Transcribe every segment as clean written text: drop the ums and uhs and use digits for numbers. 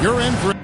You're in for...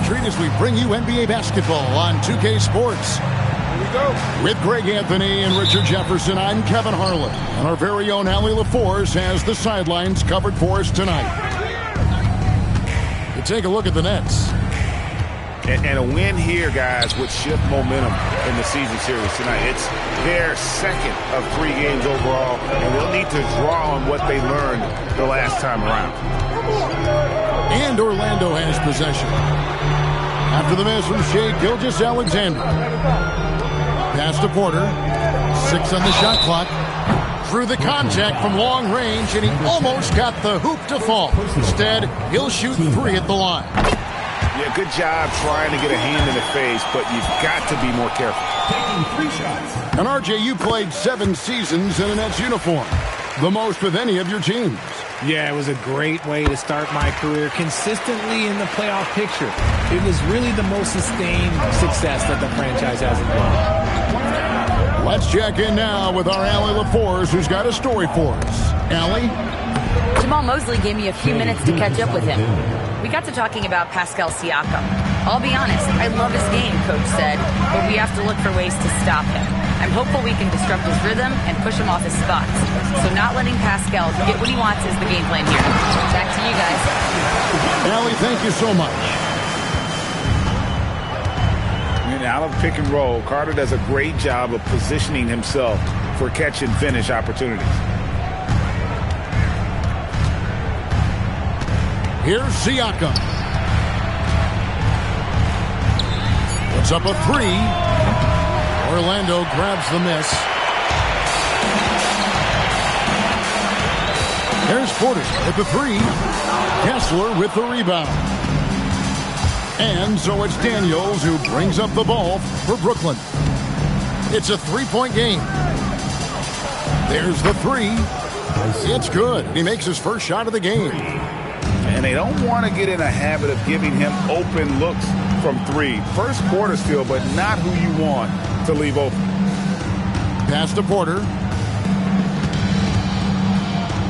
Treat as we bring you NBA basketball on 2K Sports. Here we go. With Greg Anthony and Richard Jefferson, I'm Kevin Harlan. And our very own Allie LaForce has the sidelines covered for us tonight. You take a look at the Nets. And a win here, guys, would shift momentum in the season series tonight. It's their second of 3 games overall, and they'll need to draw on what they learned the last time around. And Orlando has possession. After the miss from Shea Gilgeous-Alexander. Pass to Porter. 6 on the shot clock. Through the contact from long range, and he almost got the hoop to fall. Instead, he'll shoot 3 at the line. Yeah, good job trying to get a hand in the face, but you've got to be more careful. And RJ, you played 7 seasons in a Nets uniform. The most with any of your teams. Yeah, it was a great way to start my career consistently in the playoff picture. It was really the most sustained success that the franchise has enjoyed. Let's check in now with our Allie LaForce, who's got a story for us. Allie? Jamal Mosley gave me a few minutes to catch up with him. We got to talking about Pascal Siakam. I'll be honest, I love his game, Coach said, but we have to look for ways to stop him. I'm hopeful we can disrupt his rhythm and push him off his spots. So not letting Pascal get what he wants is the game plan here. Back to you guys. Allie, thank you so much. And out of pick and roll, Carter does a great job of positioning himself for catch and finish opportunities. Here's Siakam. Puts up a 3. Orlando grabs the miss. There's Porter with the 3. Kessler with the rebound. And so it's Daniels who brings up the ball for Brooklyn. It's a 3-point game. There's the 3. It's good. He makes his first shot of the game. And they don't want to get in a habit of giving him open looks from 3. First quarter still, but not who you want to leave open. Pass to Porter.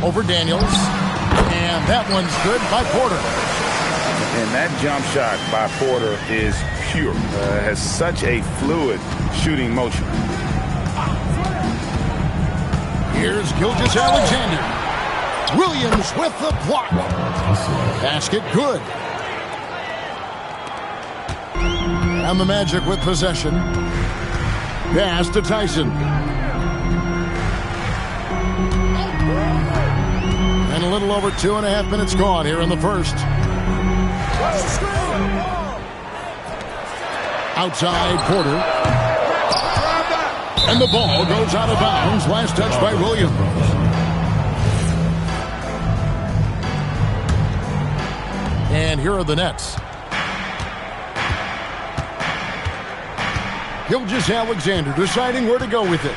Over Daniels. And that one's good by Porter. And that jump shot by Porter is pure. Has such a fluid shooting motion. Here's Gilgeous-Alexander. Williams with the block. Basket good. And the Magic with possession. Pass to Tyson. And a little over 2.5 minutes gone here in the first. Outside Porter. And the ball goes out of bounds. Last touch by Williams. And here are the Nets. Gilgeous-Alexander deciding where to go with it.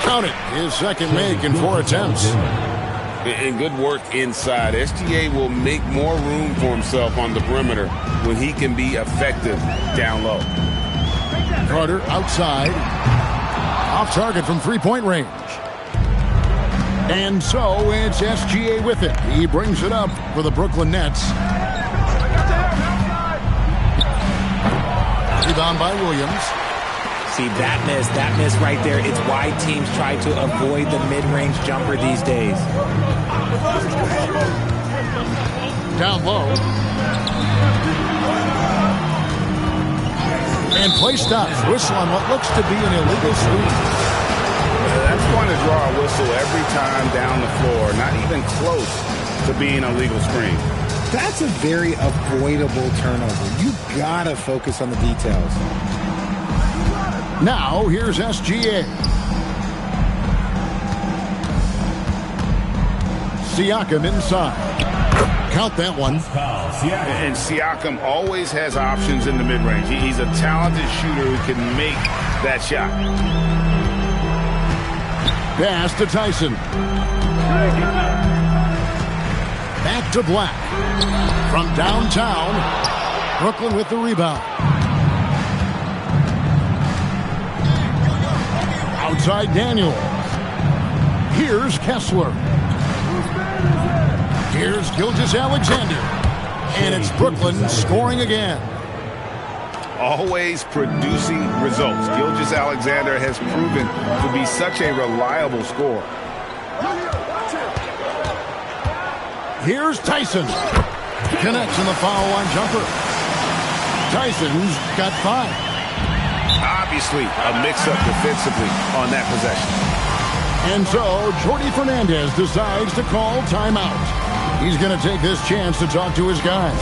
Count it. His second make in 4 attempts. And good work inside. SGA will make more room for himself on the perimeter when he can be effective down low. Carter outside. Off target from three-point range. And so it's SGA with it. He brings it up for the Brooklyn Nets. Rebound by Williams. See, that miss right there. It's why teams try to avoid the mid-range jumper these days. Down low. And play stops. Whistle on what looks to be an illegal screen. That's going to draw a whistle every time down the floor. Not even close to being a legal screen. That's a very avoidable turnover. You gotta focus on the details. Now, here's SGA. Siakam inside. Count that one. And Siakam always has options in the mid-range. He's a talented shooter who can make that shot. Pass to Tyson. Back to Black. From downtown, Brooklyn with the rebound. Outside Daniels. Here's Kessler. Here's Gilgeous-Alexander. And it's Brooklyn scoring again. Always producing results. Gilgeous-Alexander has proven to be such a reliable scorer. Here's Tyson. Connects on the foul line jumper. Tyson's got 5. Obviously, a mix-up defensively on that possession. And so, Jordi Fernandez decides to call timeout. He's going to take this chance to talk to his guys.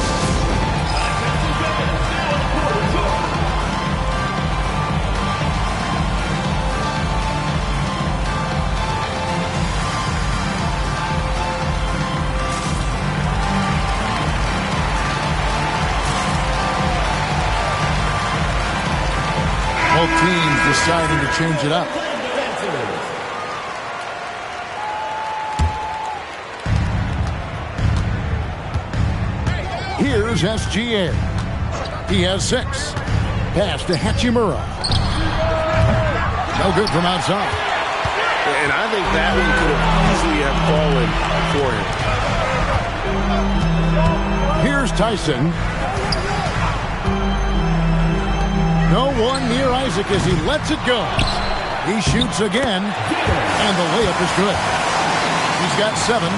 Both teams deciding to change it up. Here's SGA. He has 6. Pass to Hachimura. No good from outside. And I think that one could have easily have fallen for him. Here's Tyson. No one near Isaac as he lets it go. He shoots again, and the layup is good. He's got 7.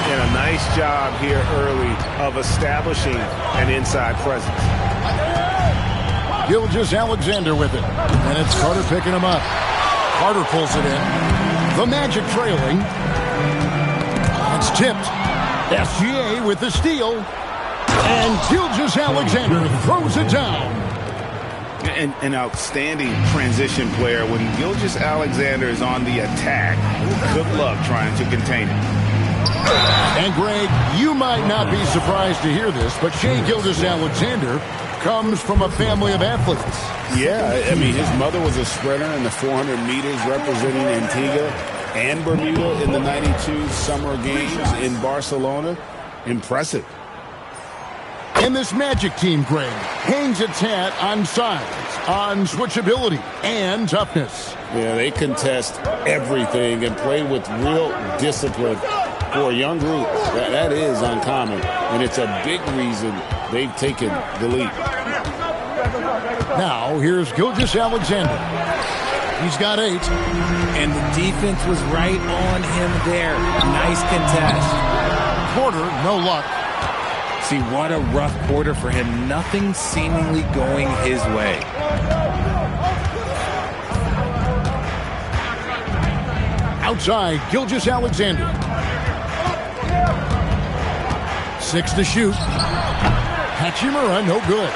And a nice job here early of establishing an inside presence. Gilgeous-Alexander with it, and it's Carter picking him up. Carter pulls it in. The Magic trailing. It's tipped. SGA with the steal, and Gilgeous-Alexander throws it down. An outstanding transition player. When Gilgeous-Alexander is on the attack, good luck trying to contain him. And Greg, you might not be surprised to hear this, but Shai Gilgeous-Alexander comes from a family of athletes. Yeah, I mean, his mother was a sprinter in the 400 meters representing Antigua and Bermuda in the 92 Summer Games in Barcelona. Impressive. And this Magic team, Greg, hangs its hat on size, on switchability, and toughness. Yeah, they contest everything and play with real discipline. For a young group, that is uncommon, and it's a big reason they've taken the lead. Now, here's Gilgeous-Alexander. He's got 8. And the defense was right on him there. Nice contest. Porter, no luck. See, what a rough quarter for him. Nothing seemingly going his way. Outside, Gilgeous-Alexander. 6 to shoot. Hachimura, no good.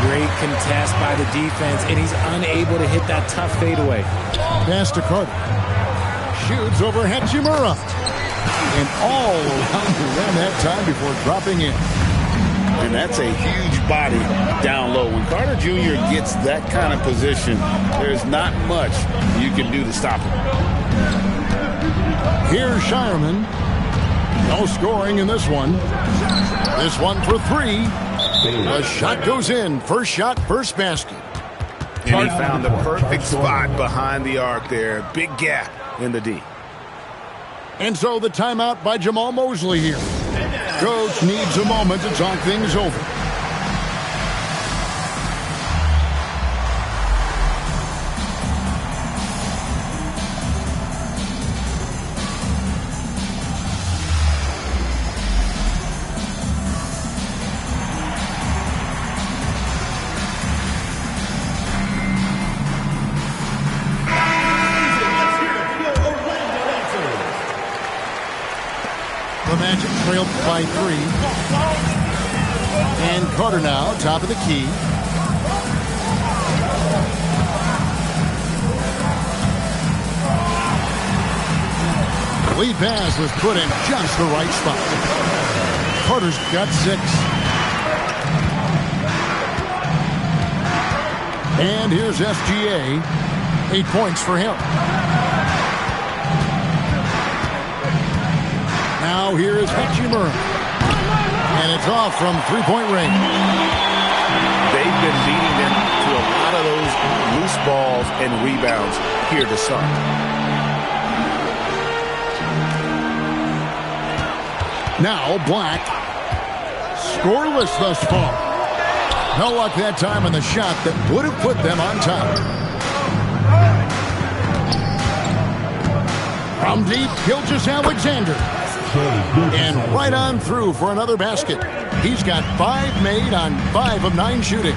Great contest by the defense, and he's unable to hit that tough fadeaway. Pass to Carter. Shoots over Hachimura. And all around the rim that time before dropping in. and that's a huge body down low. When Carter Jr. gets that kind of position, there's not much you can do to stop him. Here's Shireman. No scoring in this one. This one for three. The shot goes in. First shot, first basket. And he found the perfect spot behind the arc there. Big gap in the D. And so the timeout by Jamal Mosley here. Coach needs a moment to talk things over. The Magic trailed by 3. And Carter now, top of the key. Lead pass was put in just the right spot. Carter's got 6. And here's SGA. 8 points for him. Now here is Hachimura. And it's off from three-point range. They've been beating them to a lot of those loose balls and rebounds here to start. Now Black. Scoreless thus far. No luck that time on the shot that would have put them on top. From deep, Gilgeous-Alexander. And right on through for another basket. He's got 5 made on 5 of 9 shooting.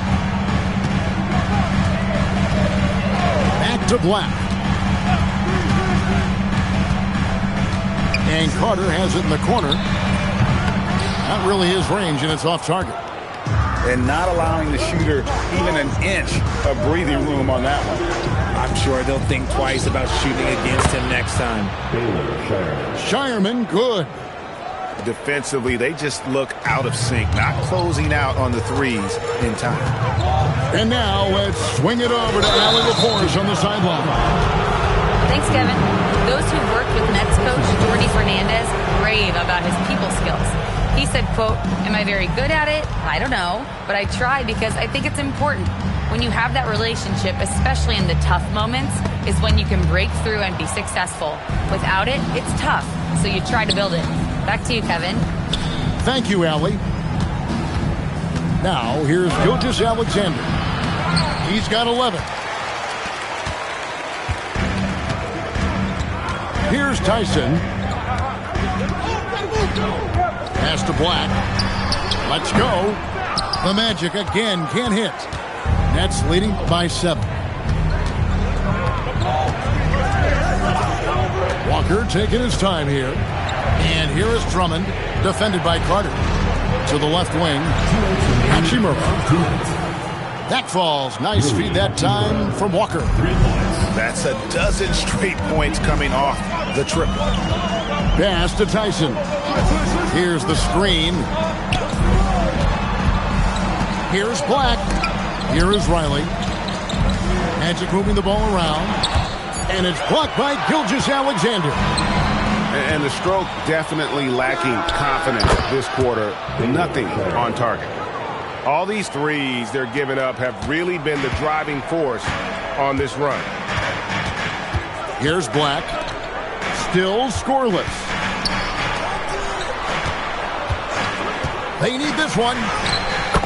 Back to Black. And Carter has it in the corner. Not really his range, and it's off target. And not allowing the shooter even an inch of breathing room on that one. I'm sure they'll think twice about shooting against him next time. Shireman, good. Defensively, they just look out of sync, not closing out on the threes in time. And now let's swing it over to Allie LaForce on the sideline. Thanks, Kevin. Those who worked with Nets coach Jordi Fernandez rave about his people skills. He said, quote, "Am I very good at it? I don't know, but I try because I think it's important. When you have that relationship, especially in the tough moments, is when you can break through and be successful. Without it, it's tough, so you try to build it." Back to you, Kevin. Thank you, Allie. Now, here's Gilgeous-Alexander. He's got 11. Here's Tyson. Pass to Black. Let's go. The Magic again can't hit. Nets leading by 7. Walker taking his time here. And here is Drummond, defended by Carter. To the left wing, Hachimura. That falls. Nice feed that time from Walker. That's a dozen straight points coming off the triple. Pass to Tyson. Here's the screen. Here's Black. Here is Riley. Magic moving the ball around. And it's blocked by Gilgeous-Alexander. And the stroke definitely lacking confidence this quarter. Nothing on target. All these threes they're giving up have really been the driving force on this run. Here's Black. Still scoreless. They need this one.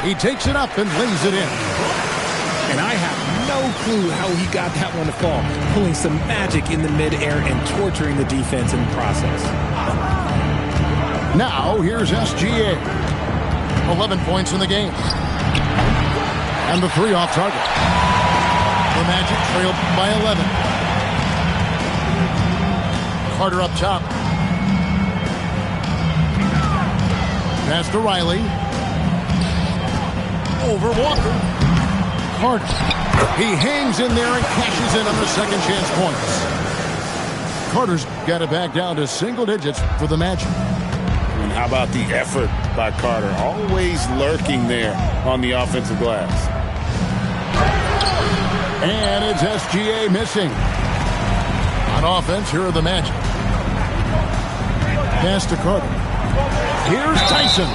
He takes it up and lays it in. And I have no clue how he got that one to fall. Pulling some magic in the midair and torturing the defense in the process. Now, here's SGA. 11 points in the game. And the 3 off target. The Magic trailed by 11. Carter up top. Pass to Riley. Over Walker. Carter. He hangs in there and cashes in on the second chance points. Carter's got it back down to single digits for the Magic. And how about the effort by Carter? Always lurking there on the offensive glass. And it's SGA missing. On offense, here are the Magic. Pass to Carter. Here's Tyson.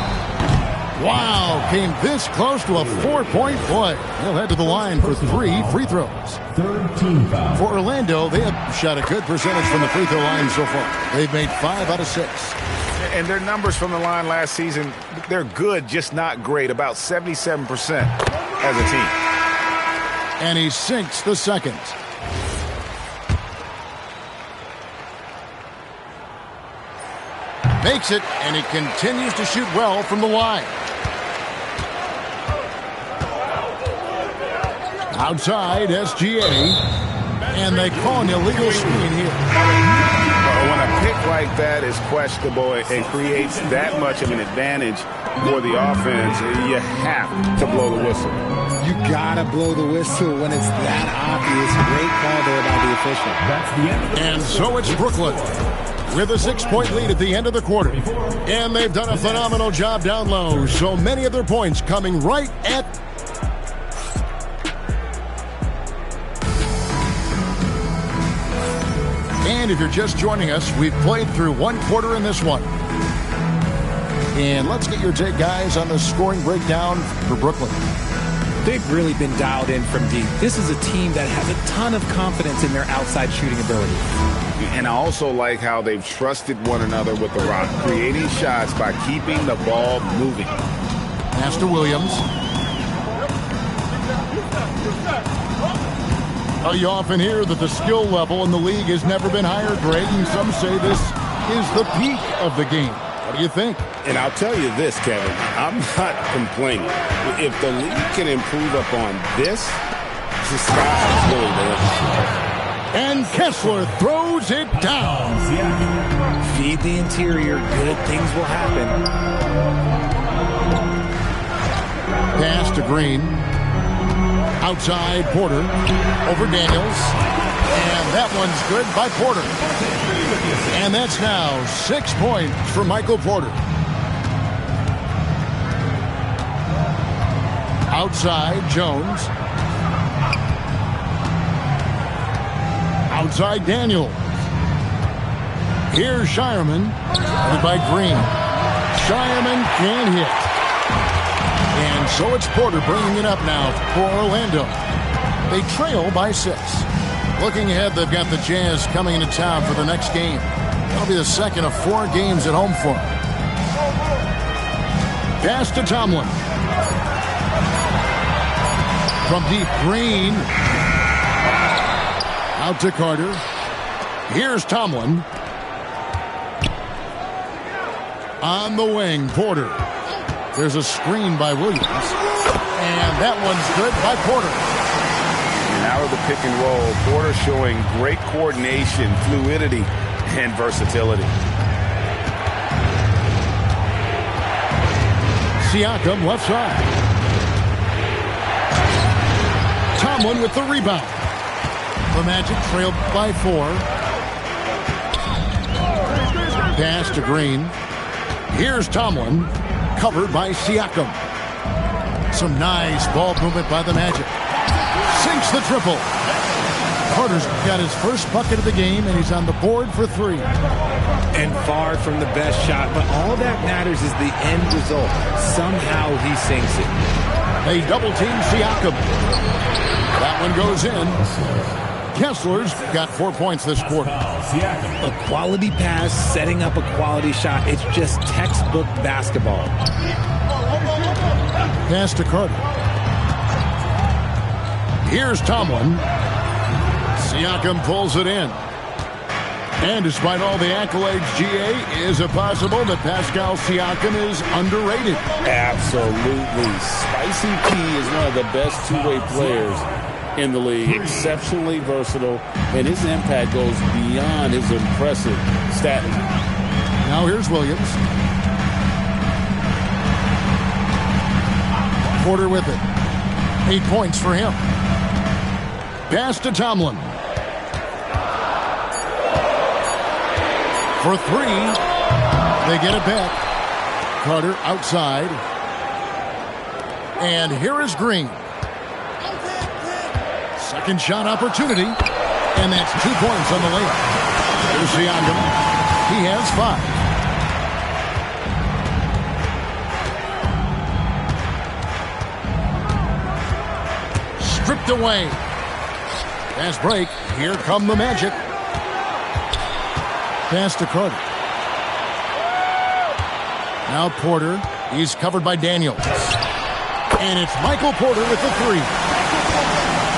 Wow, came this close to a 4-point play. He'll head to the line for 3 free throws. For Orlando, they have shot a good percentage from the free throw line so far. They've made 5 out of 6. And their numbers from the line last season, they're good, just not great. About 77% as a team. And he sinks the second. Makes it, and he continues to shoot well from the line. Outside, SGA. And they call an illegal screen here. When a pick like that is questionable and creates that much of an advantage for the offense, you have to blow the whistle. You gotta blow the whistle when it's that obvious. Great call there by the official. That's the end of the And so it's Brooklyn with a 6-point lead at the end of the quarter. And they've done a phenomenal job down low. So many of their points coming right at... And if you're just joining us, we've played through 1 quarter in this one. And let's get your take, guys, on the scoring breakdown for Brooklyn. They've really been dialed in from deep. This is a team that has a ton of confidence in their outside shooting ability. And I also like how they've trusted one another with the rock, creating shots by keeping the ball moving. Pass to Williams. You often hear that the skill level in the league has never been higher, Greg, and some say this is the peak of the game. What do you think? And I'll tell you this, Kevin, I'm not complaining. If the league can improve upon this, the sky is really the limit. And Kessler throws it down. Feed the interior. Good things will happen. Pass to Green. Outside, Porter. Over Daniels. And that one's good by Porter. And that's now 6 points for Michael Porter. Outside, Jones. Outside, Daniels. Here's Shireman. Headed by Green. Shireman can't hit. And so it's Porter bringing it up now for Orlando. They trail by 6. Looking ahead, they've got the Jazz coming into town for the next game. That'll be the second of 4 games at home for them. Pass to Tomlin. From deep, Green. Out to Carter. Here's Tomlin. On the wing, Porter. There's a screen by Williams. And that one's good by Porter. And out of the pick and roll, Porter showing great coordination, fluidity, and versatility. Siakam left side. Tomlin with the rebound. The Magic trailed by 4. Pass to Green. Here's Tomlin. Covered by Siakam. Some nice ball movement by the Magic. Sinks the triple. Carter's got his first bucket of the game, and he's on the board for 3. And far from the best shot, but all that matters is the end result. Somehow he sinks it. They double-team Siakam. That one goes in. Kessler's got 4 points this quarter. A quality pass, setting up a quality shot. It's just textbook basketball. Pass to Carter. Here's Tomlin. Siakam pulls it in. And despite all the accolades, GA, is it possible that Pascal Siakam is underrated? Absolutely. Spicy P is one of the best two-way players in the league. Exceptionally versatile, and his impact goes beyond his impressive stat line. Now here's Williams. Porter with it. 8 points for him. Pass to Tomlin. For 3. They get it back. Carter outside. And here is Green. Second shot opportunity. And that's 2 points on the layup. Here's Siakam. He has 5. Stripped away. Fast break. Here come the Magic. Pass to Carter. Now Porter. He's covered by Daniels. And it's Michael Porter with the 3.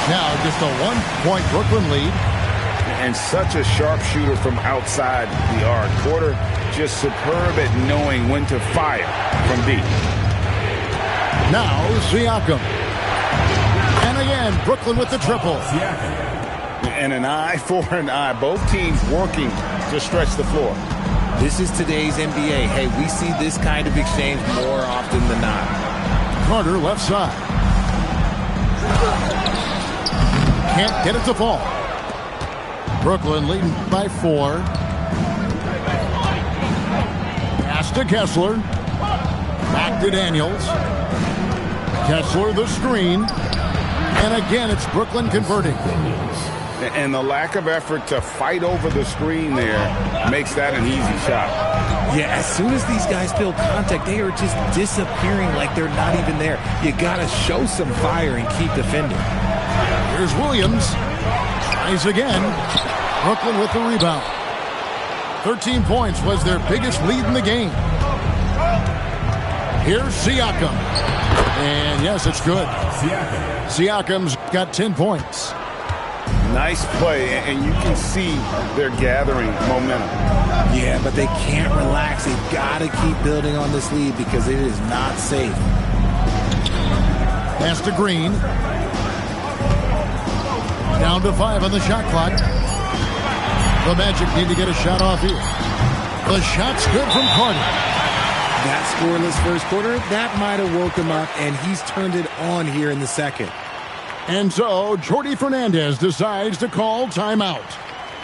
Now just a 1-point Brooklyn lead. And such a sharpshooter from outside the arc. Porter just superb at knowing when to fire from deep. Now Siakam. And again, Brooklyn with the triple. And an eye for an eye. Both teams working to stretch the floor. This is today's NBA. Hey, we see this kind of exchange more often than not. Carter left side. Can't get it to fall. Brooklyn leading by 4. Pass to Kessler. Back to Daniels. Kessler the screen. And again, it's Brooklyn converting. And the lack of effort to fight over the screen there makes that an easy shot. Yeah, as soon as these guys feel contact, they are just disappearing like they're not even there. You got to show some fire and keep defending. Here's Williams. Tries again. Brooklyn with the rebound. 13 points was their biggest lead in the game. Here's Siakam. And yes, it's good. Siakam's got 10 points. Nice play, and you can see they're gathering momentum. Yeah, but they can't relax. They've got to keep building on this lead because it is not safe. Pass to Green. Down to 5 on the shot clock. The Magic need to get a shot off here. The shot's good from Carter. That scoreless first quarter, that might have woke him up, and he's turned it on here in the second. And so, Jordi Fernandez decides to call timeout.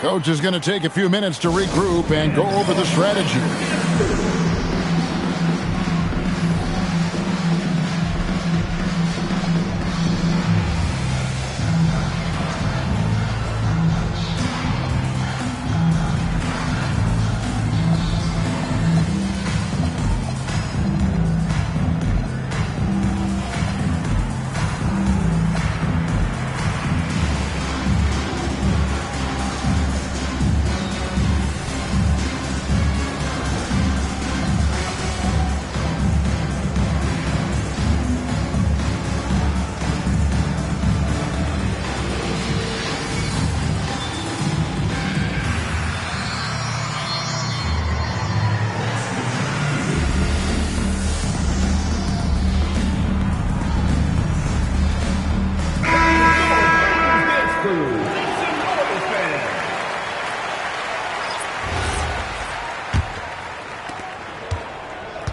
Coach is going to take a few minutes to regroup and go over the strategy.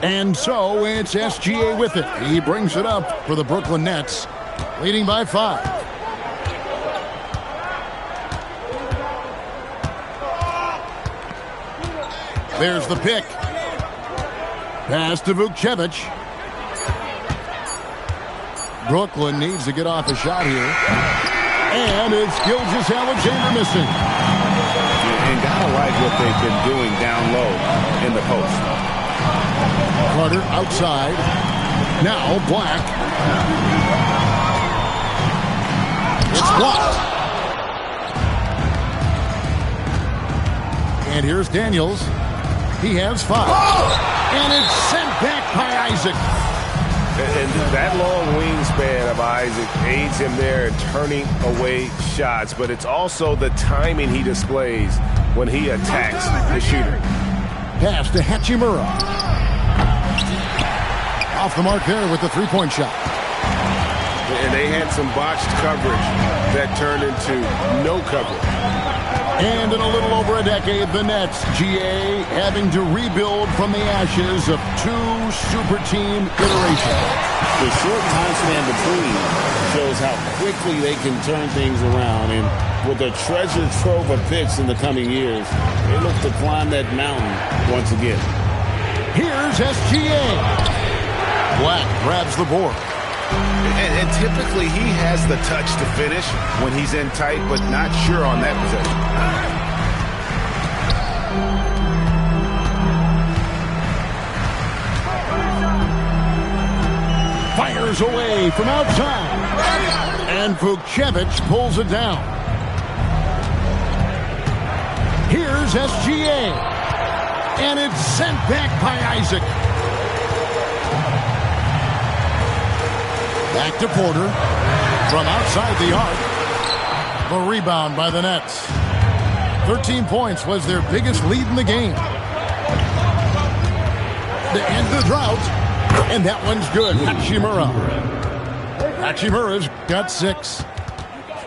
And so it's SGA with it. He brings it up for the Brooklyn Nets, leading by 5. There's the pick. Pass to Vukcevic. Brooklyn needs to get off a shot here. And it's Gilgeous-Alexander missing. And gotta like what they've been doing down low in the post. Carter outside. Now Black. It's blocked. And here's Daniels. He has 5. And it's sent back by Isaac. And that long wingspan of Isaac aids him there in turning away shots. But it's also the timing he displays when he attacks the shooter. Pass to Hachimura. Off the mark there with the three-point shot. And they had some botched coverage that turned into no coverage. And in a little over a decade, the Nets, GA, having to rebuild from the ashes of 2 super team iterations. The short time span between shows how quickly they can turn things around. And with a treasure trove of picks in the coming years, they look to climb that mountain once again. Here's SGA. Black grabs the board. And typically he has the touch to finish when he's in tight, but not sure on that possession. Fires away from outside. And Vukcevic pulls it down. Here's SGA. And it's sent back by Isaac. Back to Porter. From outside the arc. The rebound by the Nets. 13 points was their biggest lead in the game. To end the drought. And that one's good. Hachimura. Hachimura's got 6.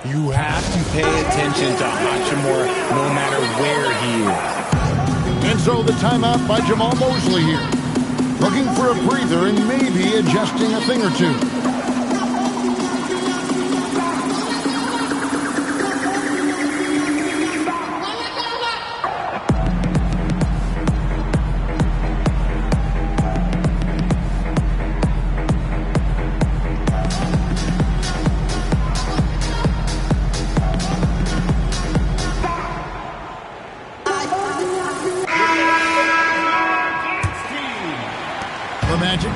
You have to pay attention to Hachimura no matter where he is. And so the timeout by Jamal Mosley here. Looking for a breather and maybe adjusting a thing or two.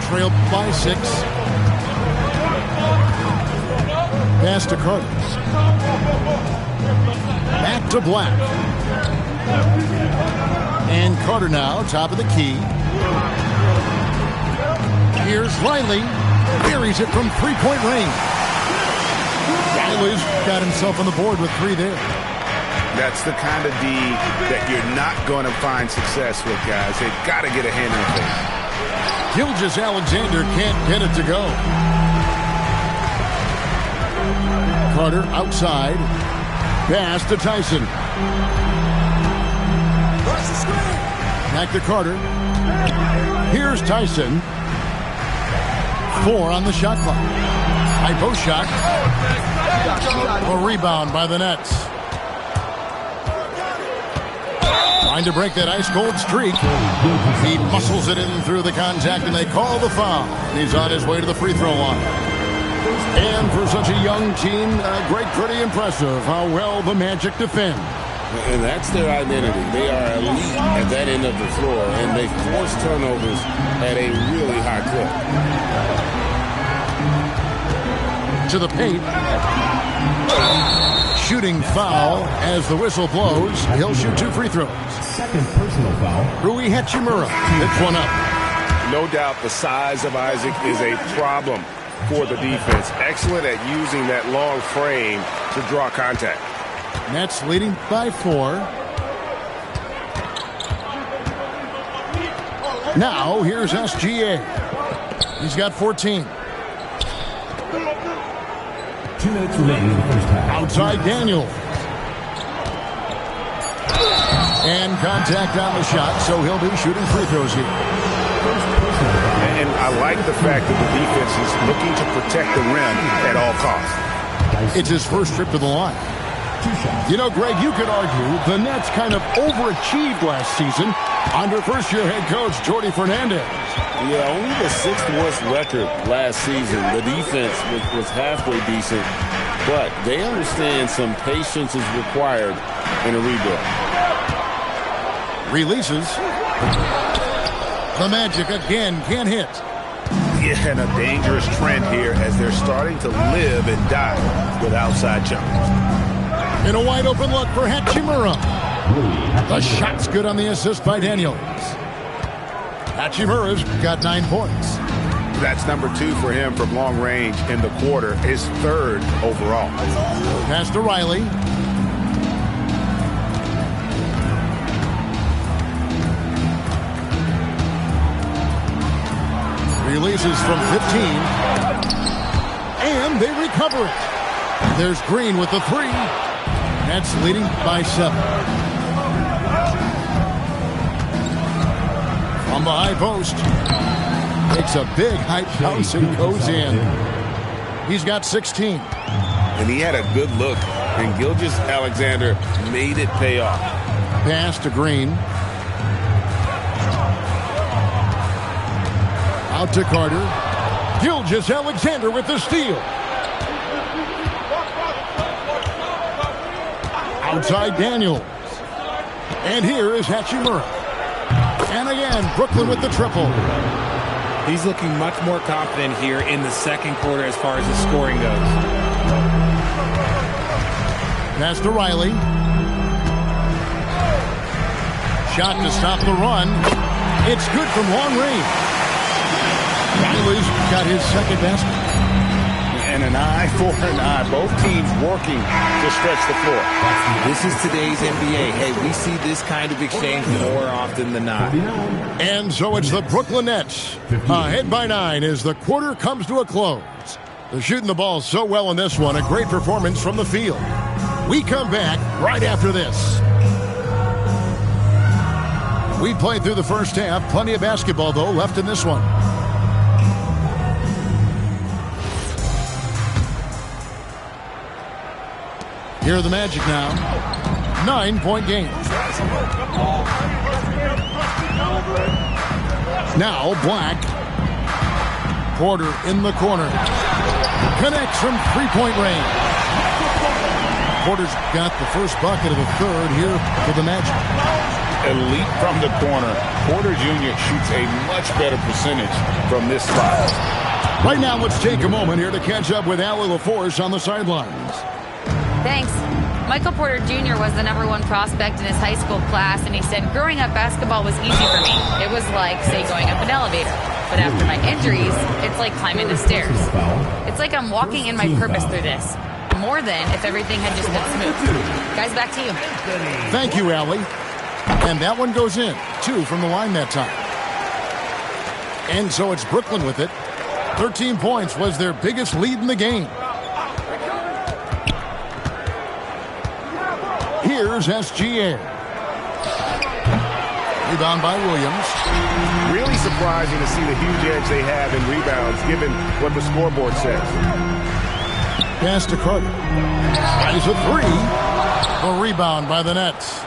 Trailed by 6. Pass to Carter. Back to Black. And Carter now, top of the key. Here's Riley. Buries it from three-point range. Riley's got himself on the board with 3 there. That's the kind of D that you're not going to find success with, guys. They've got to get a hand in the face. Gilgeous-Alexander can't get it to go. Carter outside. Pass to Tyson. Back to Carter. Here's Tyson. 4 on the shot clock. High post shot. A rebound by the Nets. Trying to break that ice-cold streak. He muscles it in through the contact, and they call the foul. He's on his way to the free throw line. And for such a young team, pretty impressive how well the Magic defend. And that's their identity. They are elite at that end of the floor, and they force turnovers at a really high clip. To the paint. Shooting foul as the whistle blows. He'll shoot 2 free throws. Second personal foul. Rui Hachimura picks one up. No doubt the size of Isaac is a problem for the defense. Excellent at using that long frame to draw contact. Nets leading by 4. Now here's SGA. He's got 14. 2 minutes remaining in the first half. Outside Daniel. And contact on the shot, so he'll be shooting free throws here. And I like the fact that the defense is looking to protect the rim at all costs. It's his first trip to the line. You know, Greg, you could argue the Nets kind of overachieved last season under first-year head coach Jordi Fernandez. Yeah, only the 6th worst record last season. The defense was halfway decent, but they understand some patience is required in a rebuild. Releases. The Magic again can't hit. Yeah, and a dangerous trend here as they're starting to live and die with outside jumpers. In a wide open look for Hachimura. The shot's good on the assist by Daniels. Hachimura's got 9 points. That's number 2 for him from long range in the quarter. His 3rd overall. Pass to Riley. Releases from 15. And they recover it. There's Green with the 3. Nets leading by 7. From the high post. Takes a big high bounce and goes in. He's got 16. And he had a good look. And Gilgeous-Alexander made it pay off. Pass to Green. Out to Carter. Gilgeous-Alexander with the steal. Outside Daniels. And here is Hachimura. And again, Brooklyn with the triple. He's looking much more confident here in the second quarter as far as his scoring goes. Pass to Riley. Shot to stop the run. It's good from long range. Riley's got his second basket. And an eye for an eye. Both teams working to stretch the floor. This is today's NBA. Hey, we see this kind of exchange more often than not. And so it's the Brooklyn Nets ahead by 9 as the quarter comes to a close. They're shooting the ball so well in this one. A great performance from the field. We come back right after this. We played through the first half. Plenty of basketball, though, left in this one. Here are the Magic now. 9-point game. Now Black. Porter in the corner. Connects from three-point range. Porter's got the first bucket of the third here for the Magic. Elite from the corner. Porter Jr. shoots a much better percentage from this spot. Right now, let's take a moment here to catch up with Allie LaForce on the sidelines. Thanks. Michael Porter Jr. was the #1 prospect in his high school class, and he said, growing up, basketball was easy for me. It was like, say, going up an elevator. But after my injuries, it's like climbing the stairs. It's like I'm walking in my purpose through this. More than if everything had just been smooth. Guys, back to you. Thank you, Allie. And that one goes in. 2 from the line that time. And so it's Brooklyn with it. 13 points was their biggest lead in the game. Here's SGA. Rebound by Williams. Really surprising to see the huge edge they have in rebounds, given what the scoreboard says. Pass to Carter. Tries a three. A rebound by the Nets.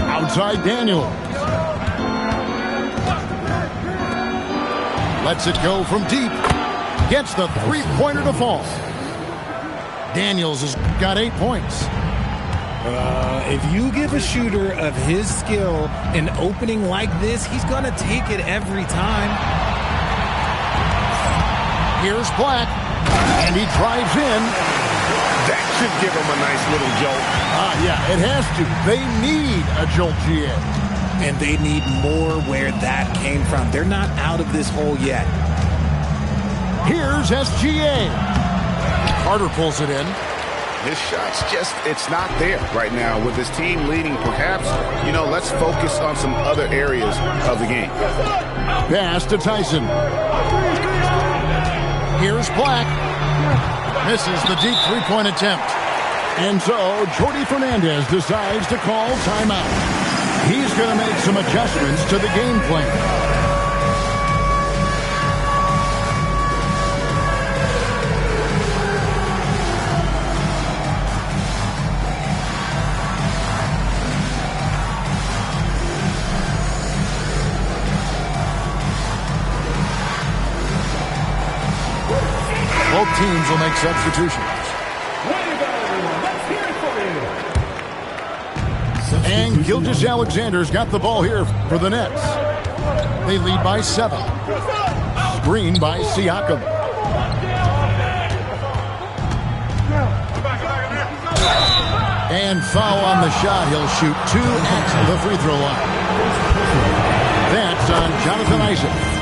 Outside Daniels. Lets it go from deep. Gets the three-pointer to fall. Daniels has got 8 points. If you give a shooter of his skill an opening like this, he's going to take it every time. Here's Black, and he drives in. That should give him a nice little jolt. Yeah, it has to. They need a jolt, GA. And they need more where that came from. They're not out of this hole yet. Here's SGA. Carter pulls it in. His shot's just, it's not there right now. With his team leading, perhaps, let's focus on some other areas of the game. Pass to Tyson. Here's Black. Misses the deep three-point attempt. And so Jordi Fernandez decides to call timeout. He's going to make some adjustments to the game plan. Both teams will make substitutions. And Gilgeous-Alexander's got the ball here for the Nets. They lead by 7. Screen by Siakam. And foul on the shot. He'll shoot 2 at the free throw line. That's on Jonathan Isaac.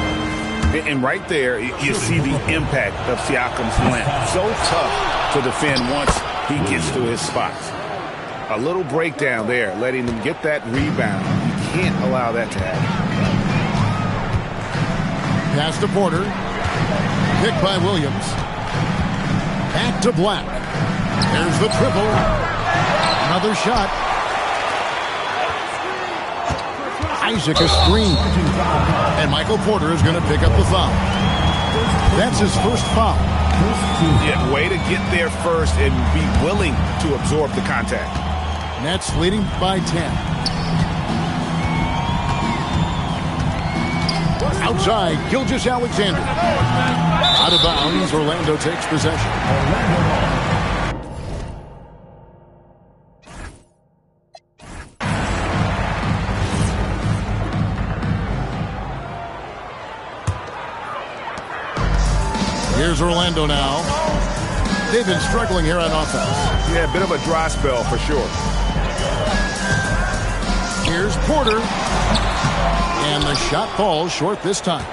And right there, you see the impact of Siakam's length. So tough to defend once he gets to his spots. A little breakdown there, letting them get that rebound. You can't allow that to happen. Pass to Porter. Picked by Williams. Back to Black. There's the triple. Another shot. Isaac a screen. And Michael Porter is going to pick up the foul. That's his first foul. Yeah, way to get there first and be willing to absorb the contact. Nets leading by 10. Outside, Gilgeous-Alexander. Out of bounds, Orlando takes possession. Here's Orlando now. They've been struggling here on offense. Yeah, a bit of a dry spell for sure. Here's Porter. And the shot falls short this time.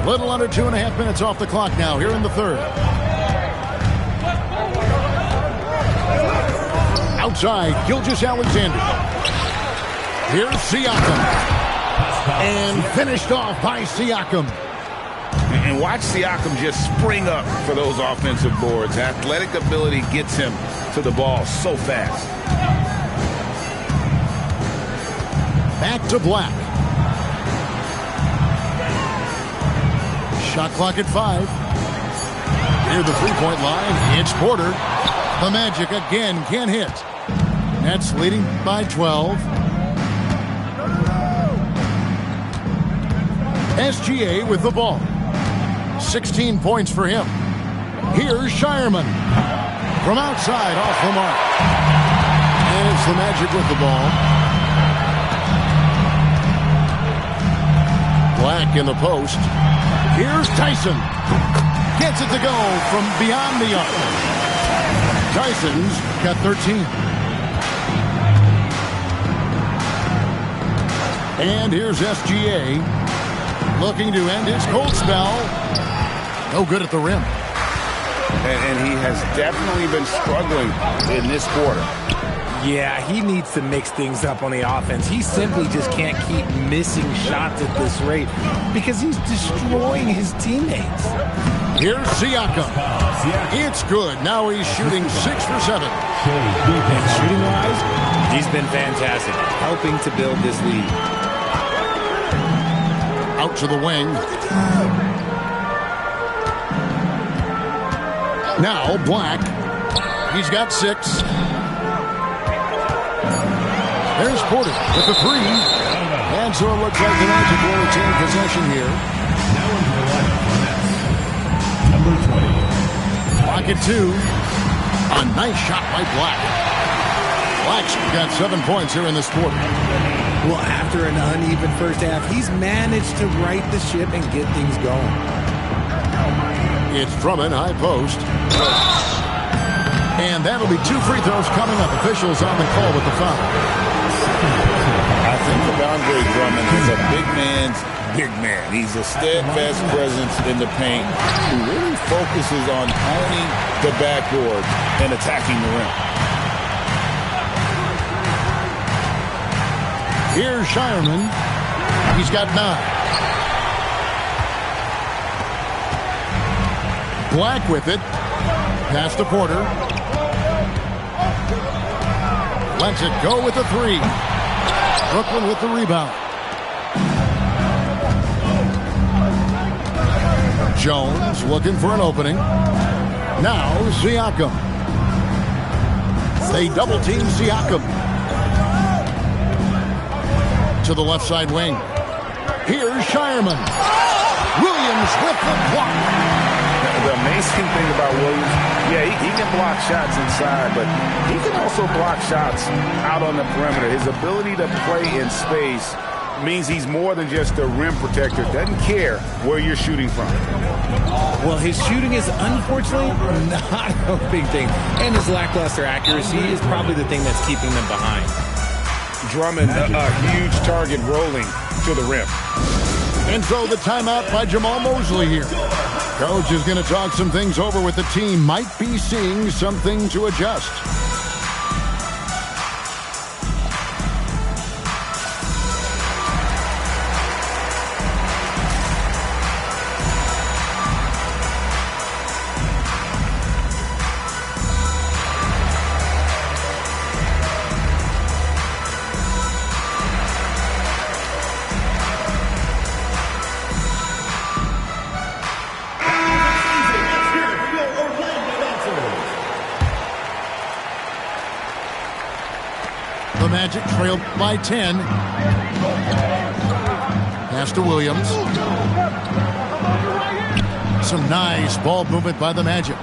Little under 2.5 minutes off the clock now here in the third. Outside, Gilgeous-Alexander. Here's Siakam. And finished off by Siakam. And watch Siakam just spring up for those offensive boards. Athletic ability gets him to the ball so fast. Back to Black. Shot clock at 5. Near the three-point line, it's Porter. The Magic again can't hit. Nets leading by 12. SGA with the ball. 16 points for him. Here's Shireman. From outside, off the mark. And it's the Magic with the ball. Black in the post. Here's Tyson. Gets it to go from beyond the arc. Tyson's got 13. And here's SGA. Looking to end his cold spell. No good at the rim. And he has definitely been struggling in this quarter. Yeah, he needs to mix things up on the offense. He simply just can't keep missing shots at this rate because he's destroying his teammates. Here's Siakam. It's good. Now he's shooting 6 for 7. And shooting-wise, he's been fantastic, helping to build this lead. Out to the wing. Now Black. He's got 6. There's Porter with the 3. And so it looks like the Magic will retain possession here. Now into the line, number 20. Block at 2. A nice shot by Black. Black's got 7 points here in this quarter. Well, after an uneven first half, he's managed to right the ship and get things going. It's Drummond, high post. And that'll be 2 free throws coming up. Officials on the call with the foul. I think Andre Drummond is a big man's big man. He's a steadfast presence in the paint who really focuses on owning the backboard and attacking the rim. Here's Shireman. He's got 9. Black with it. Pass to Porter. Lets it go with the 3. Brooklyn with the rebound. Jones looking for an opening. Now Siakam. They double team Siakam. To the left side wing. Here's Shireman. Williams with the block. The amazing thing about Williams, yeah, he can block shots inside, but he can also block shots out on the perimeter. His ability to play in space means he's more than just a rim protector. Doesn't care where you're shooting from. Well, his shooting is unfortunately not a big thing. And his lackluster accuracy is probably the thing that's keeping them behind. Drummond, a huge target rolling to the rim. And so the timeout by Jamal Mosley here. Coach is going to talk some things over with the team. Might be seeing something to adjust. Magic trailed by 10. Pass to Williams. Some nice ball movement by the Magic.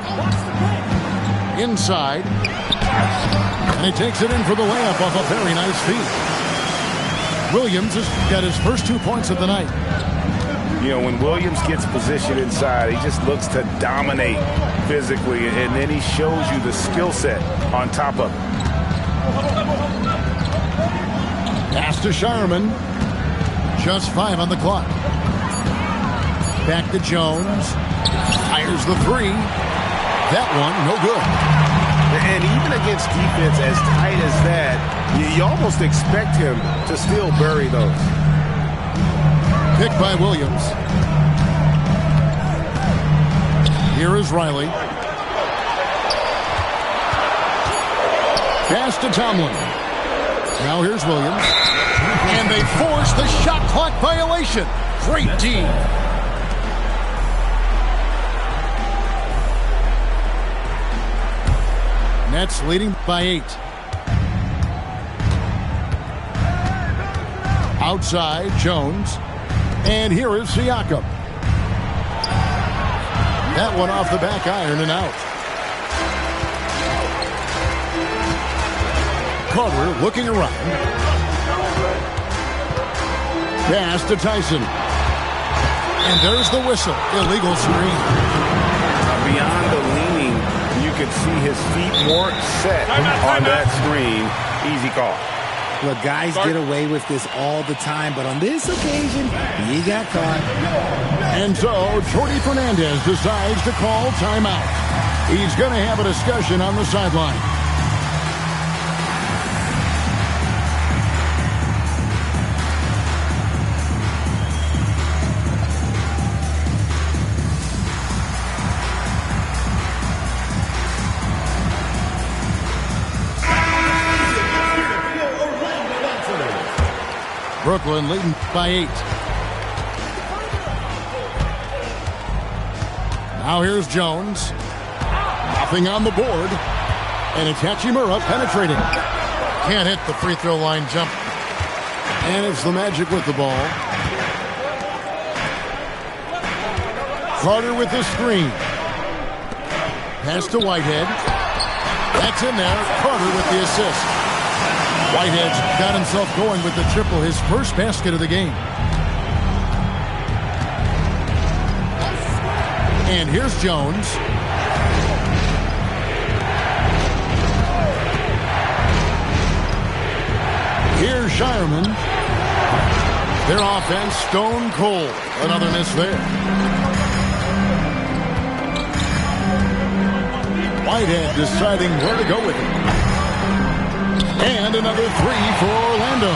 Inside. And he takes it in for the layup off a very nice feed. Williams has got his first 2 points of the night. You know, when Williams gets positioned inside, he just looks to dominate physically, and then he shows you the skill set on top of it. Pass to Shireman. Just 5 on the clock. Back to Jones. Fires the three. That one, no good. And even against defense as tight as that, you almost expect him to still bury those. Picked by Williams. Here is Riley. Pass to Tomlin. Now here's Williams. And they force the shot clock violation. Great D. Nets leading by 8. Outside, Jones. And here is Siakam. That one off the back iron and out. Carter looking around. Pass to Tyson. And there's the whistle. Illegal screen. Beyond the leaning, you could see his feet more set on that screen. Easy call. Look, guys get away with this all the time, but on this occasion, he got caught. And so, Jordy Fernandez decides to call timeout. He's going to have a discussion on the sideline. Brooklyn leading by 8. Now here's Jones. Nothing on the board. And it's Hachimura penetrating. Can't hit the free throw line jump. And it's the Magic with the ball. Carter with the screen. Pass to Whitehead. That's in there. Carter with the assist. Whitehead's got himself going with the triple, his first basket of the game. And here's Jones. Here's Shireman. Their offense stone cold. Another miss there. Whitehead deciding where to go with it. And another three for Orlando.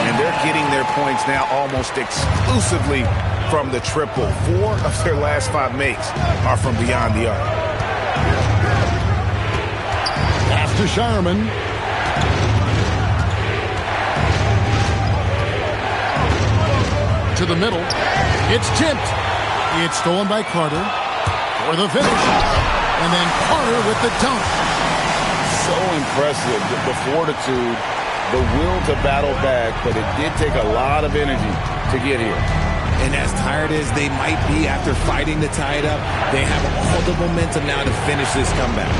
And they're getting their points now almost exclusively from the triple. 4 of their last 5 makes are from beyond the arc. Pass to Shireman. To the middle. It's tipped. It's stolen by Carter for the finish. And then Carter with the dunk. So impressive, the fortitude, the will to battle back, but it did take a lot of energy to get here. And as tired as they might be after fighting to tie it up, they have all the momentum now to finish this comeback.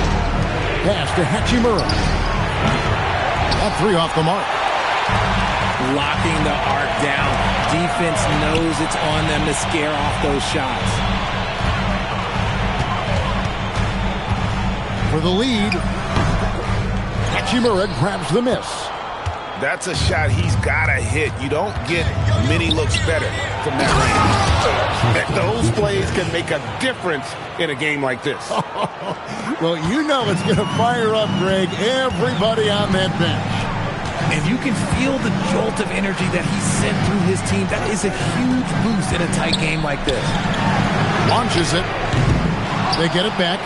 Pass to Hachimura. That three off the mark. Locking the arc down. Defense knows it's on them to scare off those shots. For the lead, Hachimura grabs the miss. That's a shot he's got to hit. You don't get many looks better from that range. Those plays can make a difference in a game like this. Well, you know it's going to fire up, Greg, everybody on that bench. And you can feel the jolt of energy that he sent through his team. That is a huge boost in a tight game like this. Launches it. They get it back.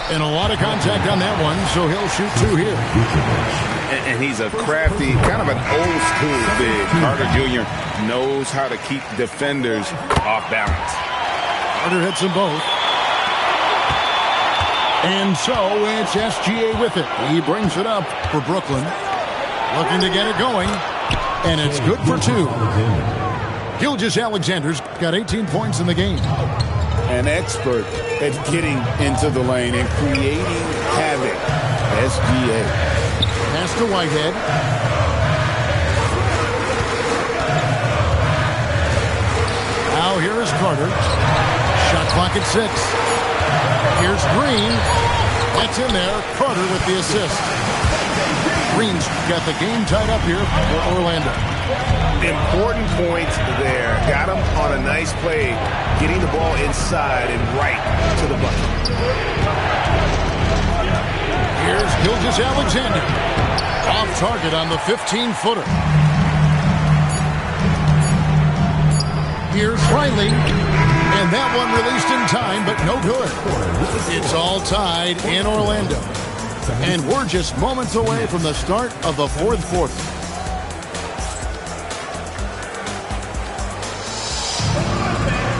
And a lot of contact on that one, so he'll shoot 2 here. And he's a crafty, kind of an old school big. Carter Jr. knows how to keep defenders off balance. Carter hits them both. And so it's SGA with it. He brings it up for Brooklyn. Looking to get it going. And it's good for 2. Gilgeous-Alexander's got 18 points in the game. An expert at getting into the lane and creating havoc. SGA. Pass to Whitehead. Now here is Carter. Shot clock at 6. Here's Green. That's in there. Carter with the assist. Green's got the game tied up here for Orlando. Important points there. Got him on a nice play, getting the ball inside and right to the bucket. Here's Gilgeous-Alexander. Off target on the 15-footer. Here's Riley. And that one released in time, but no good. It's all tied in Orlando. And we're just moments away from the start of the fourth quarter.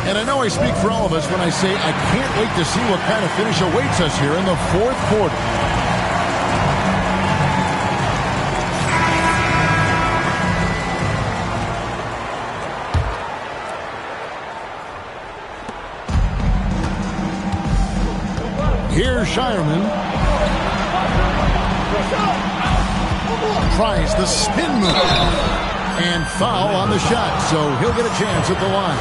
And I know I speak for all of us when I say I can't wait to see what kind of finish awaits us here in the fourth quarter. Here's Shireman. Tries the spin move. And foul on the shot, so he'll get a chance at the line.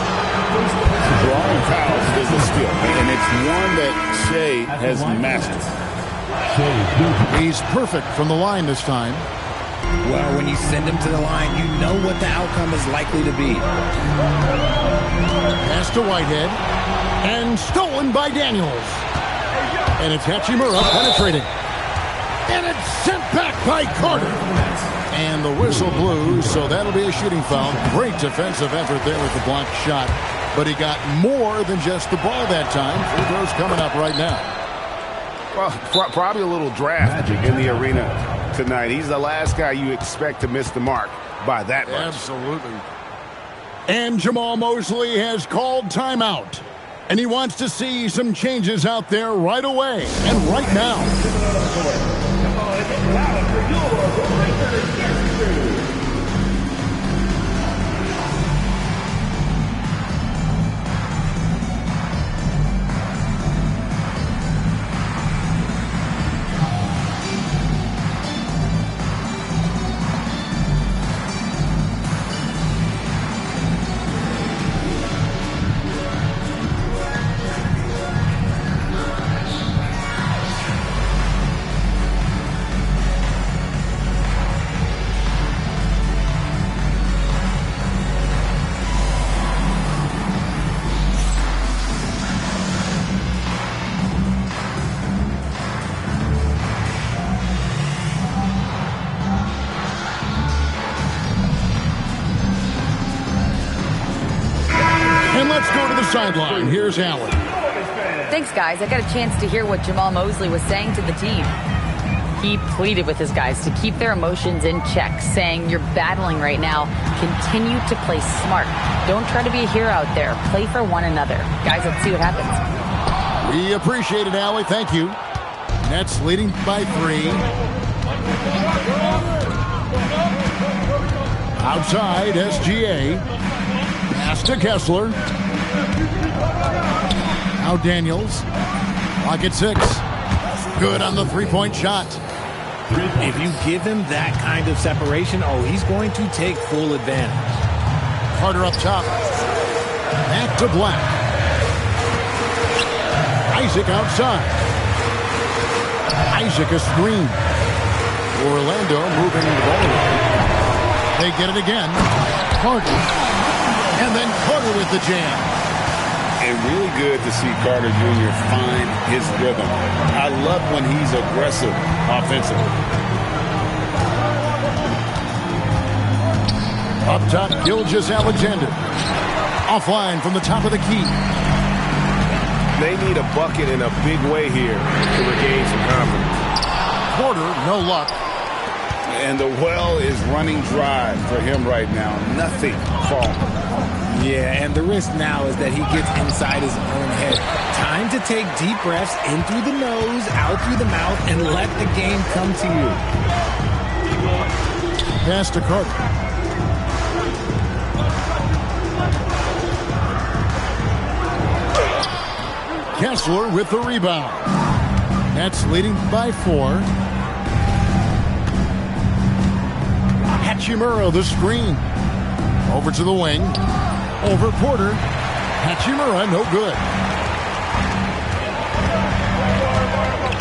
Drawing fouls is a skill, and it's one that Shea has mastered. He's perfect from the line this time. Well, when you send him to the line, you know what the outcome is likely to be. Pass to Whitehead. And stolen by Daniels. And it's Hachimura penetrating. And it's sent back by Carter. And the whistle blew, so that'll be a shooting foul. Great defensive effort there with the blocked shot. But he got more than just the ball that time. Free throws coming up right now. Well, probably a little draft in the arena tonight. He's the last guy you expect to miss the mark by that much. Absolutely. And Jamal Mosley has called timeout. And he wants to see some changes out there right away and right now. Sideline. Here's Allen. Thanks, guys. I got a chance to hear what Jamal Mosley was saying to the team. He pleaded with his guys to keep their emotions in check, saying, you're battling right now. Continue to play smart. Don't try to be a hero out there. Play for one another. Guys, let's see what happens. We appreciate it, Allie. Thank you. Nets leading by 3. Outside, SGA. Pass to Kessler. Now Daniels. Clock at 6. Good on the three-point shot. If you give him that kind of separation, he's going to take full advantage. Carter up top. Back to Black. Isaac outside. Isaac a screen. Orlando moving the ball. They get it again. Carter. And then Carter with the jam. And really good to see Carter Jr. find his rhythm. I love when he's aggressive offensively. Up top, Gilgeous-Alexander. Offline from the top of the key. They need a bucket in a big way here to regain some confidence. Porter, no luck. And the well is running dry for him right now. Nothing falling. Yeah, and the risk now is that he gets inside his own head. Time to take deep breaths in through the nose, out through the mouth, and let the game come to you. Pass to Carter. Kessler with the rebound. Nets leading by 4. Hachimura the screen. Over to the wing. Over Porter. Hachimura no good.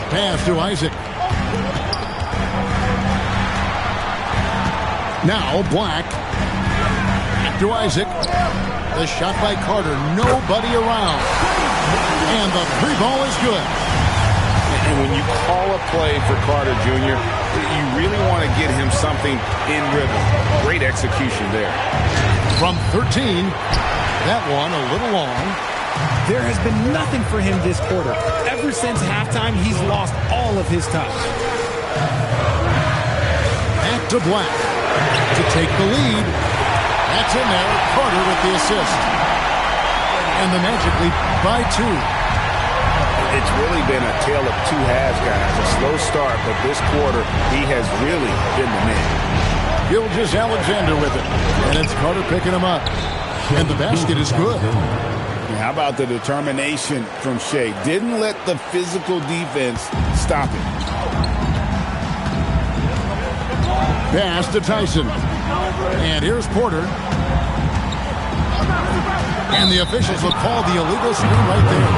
Pass to Isaac. Now Black. Back to Isaac. The shot by Carter. Nobody around. And the three ball is good. And when you call a play for Carter Jr., you really want to get him something in rhythm. Great execution there. From 13, that one a little long. There has been nothing for him this quarter. Ever since halftime, he's lost all of his touch. Back to Black to take the lead. That's in there. Carter with the assist. And the Magic lead by 2. It's really been a tale of two halves, guys. A slow start, but this quarter, he has really been the man. Gilgeous-Alexander with it. And it's Carter picking him up. And the basket is good. How about the determination from Shea? Didn't let the physical defense stop him. Pass to Tyson. And here's Porter. And the officials will call the illegal screen right there.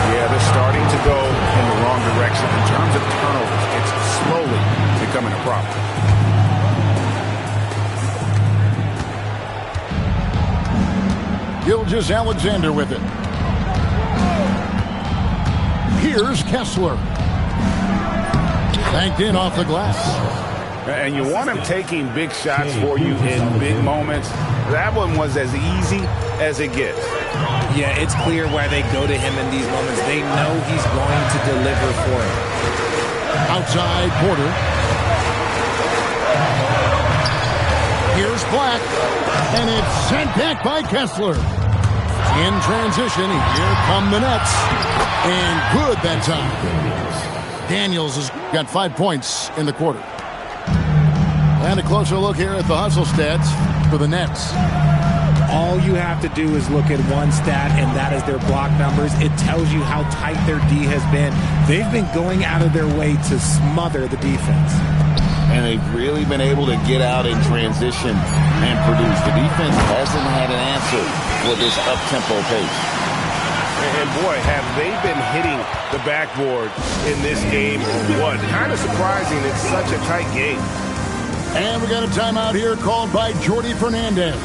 Yeah, they're starting to go in the wrong direction. In terms of turnovers, it's slowly becoming a problem. Gilgeous-Alexander with it. Here's Kessler. Banked in off the glass. And you want him taking big shots for you in big moments. That one was as easy as it gets. Yeah, it's clear why they go to him in these moments. They know he's going to deliver for him. Outside Porter. Here's Black. And it's sent back by Kessler. In transition, here come the Nets. And good that time. Daniels has got 5 points in the quarter. And a closer look here at the hustle stats for the Nets. All you have to do is look at one stat, and that is their block numbers. It tells you how tight their D has been. They've been going out of their way to smother the defense. And they've really been able to get out in transition and produce. The defense hasn't had an answer for this up-tempo pace. And boy, have they been hitting the backboard in this game or what? Kind of surprising. It's such a tight game. And we got a timeout here called by Jordi Fernandez.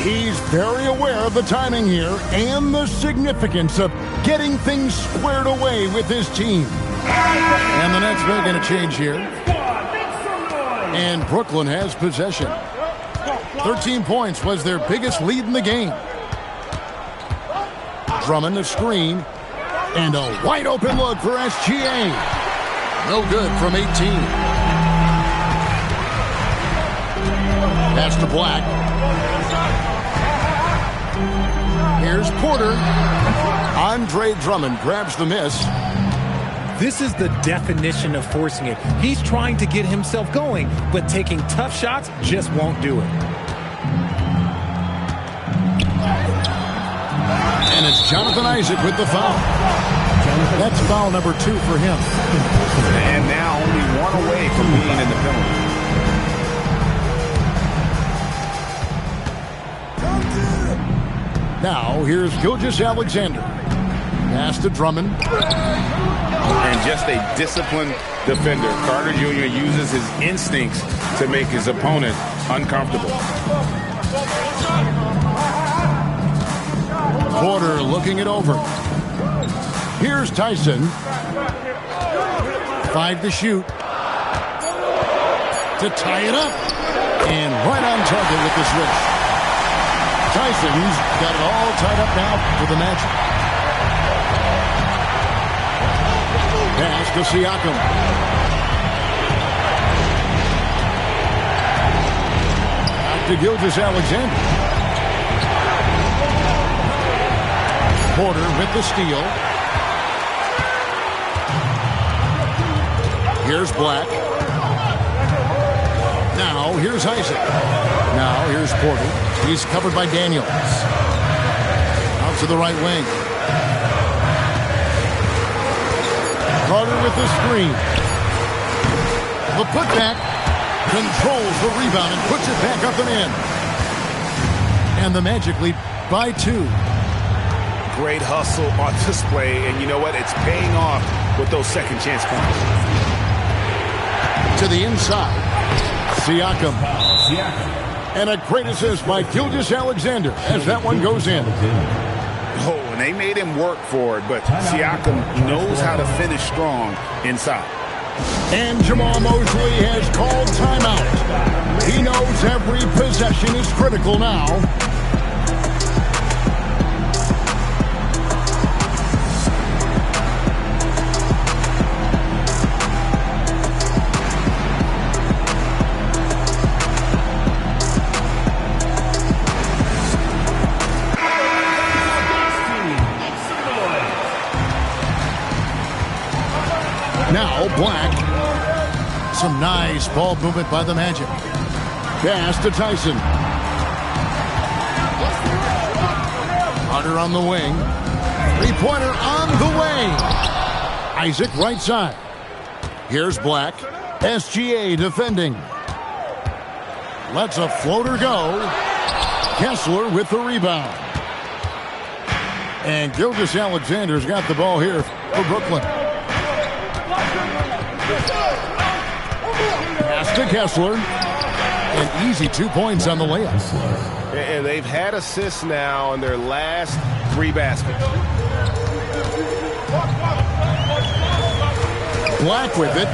He's very aware of the timing here and the significance of getting things squared away with his team. And the Nets making a change here. And Brooklyn has possession. 13 points was their biggest lead in the game. Drummond a screen. And a wide open look for SGA. No good from 18. Pass to Black. Here's Porter. Andre Drummond grabs the miss. This is the definition of forcing it. He's trying to get himself going, but taking tough shots just won't do it. And it's Jonathan Isaac with the foul. That's foul number 2 for him. And now only one away from being in the penalty. Now, here's Gilgeous-Alexander. Pass to Drummond. And just a disciplined defender. Carter Jr. uses his instincts to make his opponent uncomfortable. Porter looking it over. Here's Tyson. 5 to shoot. To tie it up. And right on target with the switch. Tyson's got it all tied up now for the Magic. Pass to Siakam. Out to Gilgeous-Alexander. Porter with the steal. Here's Black. Now here's Isaac. Now here's Porter. He's covered by Daniels. Out to the right wing. Carter with the screen. The putback. Controls the rebound and puts it back up and in. And the Magic lead by 2. Great hustle on display, and you know what? It's paying off with those second chance points. To the inside. Siakam. And a great assist by Gilgeous-Alexander as that one goes in. Oh, and they made him work for it, but Siakam knows how to finish strong inside. And Jamal Mosley has called timeout. He knows every possession is critical now. Now Black. Some nice ball movement by the Magic. Pass to Tyson. Hunter on the wing. Three-pointer on the way. Isaac right side. Here's Black. SGA defending. Lets a floater go. Kessler with the rebound. And Gilgeous-Alexander's got the ball here for Brooklyn. Pass to Kessler. An easy 2 points on the layup. And they've had assists now in their last 3 baskets. Black with it.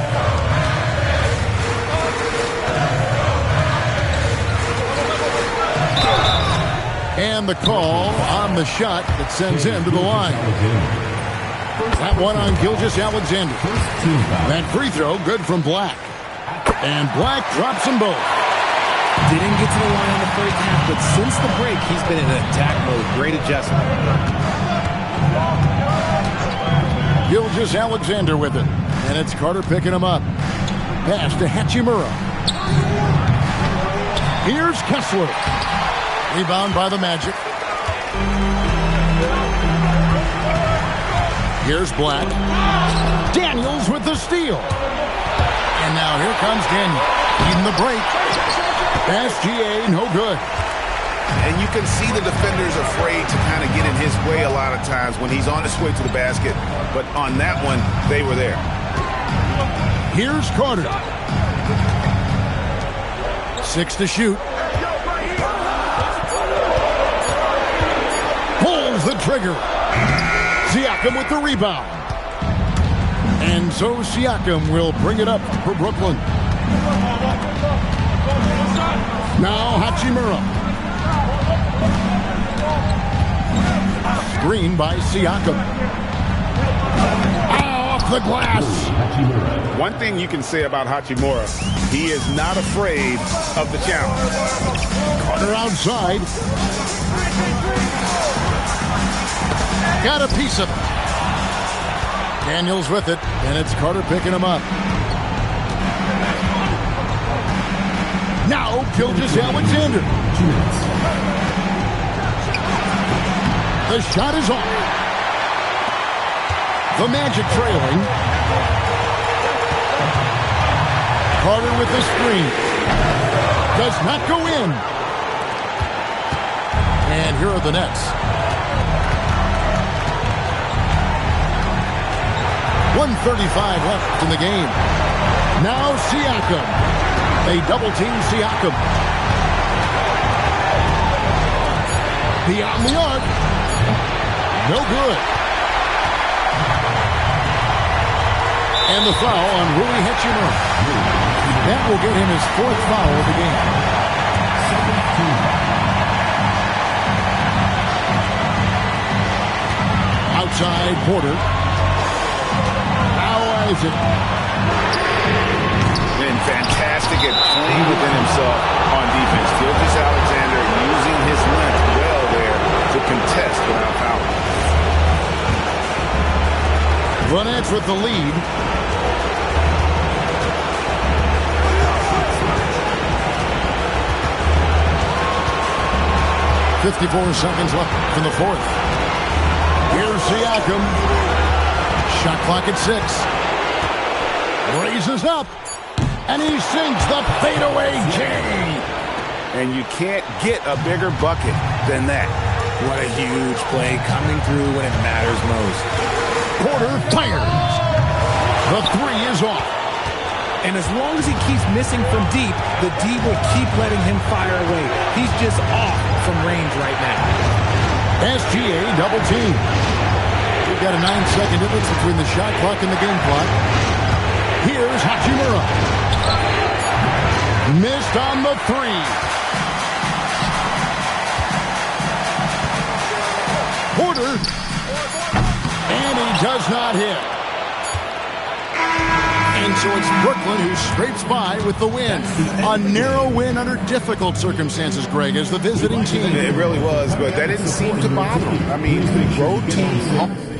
And the call on the shot that sends him to the line. That one on Gilgeous-Alexander. That free throw good from Black. And Black drops them both. Didn't get to the line in the first half, but since the break, he's been in attack mode. Great adjustment. Gilgeous-Alexander with it. And it's Carter picking him up. Pass to Hachimura. Here's Kessler. Rebound by the Magic. Here's Black. Daniels with the steal. And now here comes Daniel. Even the break. SGA, no good. And you can see the defender's afraid to kind of get in his way a lot of times when he's on his way to the basket. But on that one, they were there. Here's Carter. 6 to shoot. Pulls the trigger. Siakam with the rebound. And so Siakam will bring it up for Brooklyn. Now Hachimura. Screen by Siakam. Off the glass. One thing you can say about Hachimura, he is not afraid of the challenge. Carter outside. Got a piece of it. Daniels with it, and it's Carter picking him up. Now Gilgeous-Alexander. The shot is off. The Magic trailing. Carter with the screen. Does not go in. And here are the Nets. 1:35 left in the game. Now Siakam. They double-team Siakam. Beyond the arc. No good. And the foul on Rui Hachimura. That will get him his 4th foul of the game. Outside Porter. Isaac. And fantastic at playing within himself on defense. Gilgeous-Alexander using his length well there to contest without foul. The Nets with the lead. .54 seconds left in the 4th. Here's Siakam. Shot clock at 6. Raises up. And he sinks the fadeaway king. And you can't get a bigger bucket than that. What a huge play coming through when it matters most. Porter fires. The three is off. And as long as he keeps missing from deep, the D will keep letting him fire away. He's just off from range right now. SGA double team. We've got a 9-second difference between the shot clock and the game clock. Here's Hachimura. Missed on the three. Porter. And he does not hit. And so it's Brooklyn who scrapes by with the win. A narrow win under difficult circumstances, Greg, as the visiting team. It really was, but that didn't seem to bother them. I mean, the road team